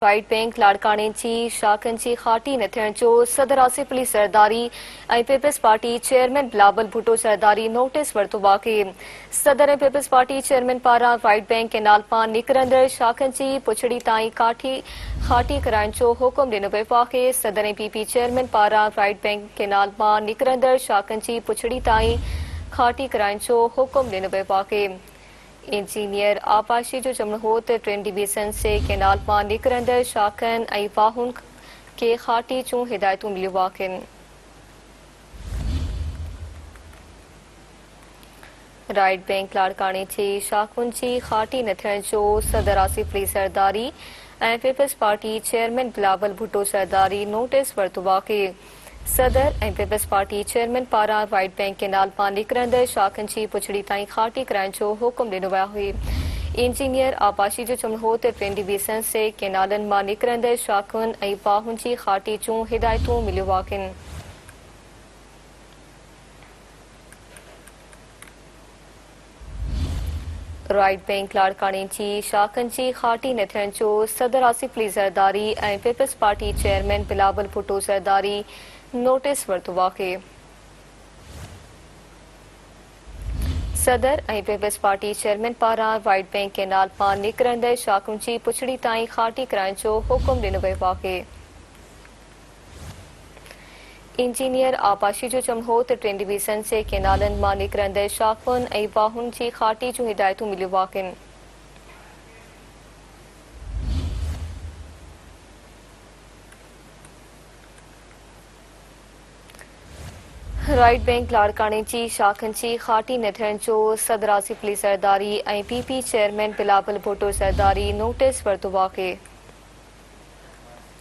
Right bank लाड़काने जी शाखन जी खाटी न थियण जो सदर आसिफ अली सरदारी ऐं peoples Party chairman Bilawal Bhutto Zardari notice वरितो आहे। सदर ऐं पीपल्स पार्टी चेयरमैन पारां राइट बैंक केनाल पां निकिरंदड़ शाखन जी पुछड़ी ताईं खाटी कराइण जो हुकुम ॾिनो वियो आहे। सदर ऐं पीपी चेयरमैन पारां राइट बैंक केनाल पां निकिरंदड़ शाखन जी पुछड़ी ताईं खाटी कराइण जो हुकुम ॾिनो वियो आहे। इंजीनियर आपाशी जो चवणो हो त 3 डिवीजन से केनाल मां निकिरंदड़ शाखनि ऐं वाहुनि खे खाटी जूं हिदायतूं मिलियूं आहिनि। राइट बैंक लाड़काने जी शाखुनि जी खाटी न थियण जो सदर आसिफ अली सरदारी ऐं peoples Party chairman Bilawal Bhutto Zardari notice वरितो आहे। सदर ऐं पीपल्स पार्टी चेयरमैन पारां राइट बैंक केनाल मां निकिरंदड़ शाखनि जी पुछड़ी ताईं खाटी कराइण जो हुकुम ॾिनो वियो आहे। इंजीनियर आपाशी जो चवणो हो त 3 डिवीजन से केनालनि मां निकिरंदड़ शाखुनि ऐं वाहुनि जी खाटी जूं हिदायतूं मिलियूं आहिनि। राइट बैंक लाड़काने जी शाखनि जी खाटी न थियण जो सदर आसिफ अली ज़रदारी ऐं peoples Party chairman Bilawal Bhutto Zardari notice वरितो आहे। सदर ऐं पीपल्स पार्टी चेयरमैन पारां राइट बैंक केनाल मां निकिरंदड़ शाखुनि जी पुछड़ी ताईं खाटी कराइण जो हुकुम ॾिनो वियो आहे। इंजीनियर आपाशी जो चवणो हो त 3 डिवीजन से केनालनि मां निकिरंदड़ शाखुनि ऐं वाहुनि जी खाटी जूं हिदायतूं मिलियूं आहिनि। राइट बैंक लाड़काने जी शाखनि जी खाटी न थियण जो सदर आसिफ अली सरदारी ऐं PP chairman Bilawal Bhutto Zardari notice वरितो आहे।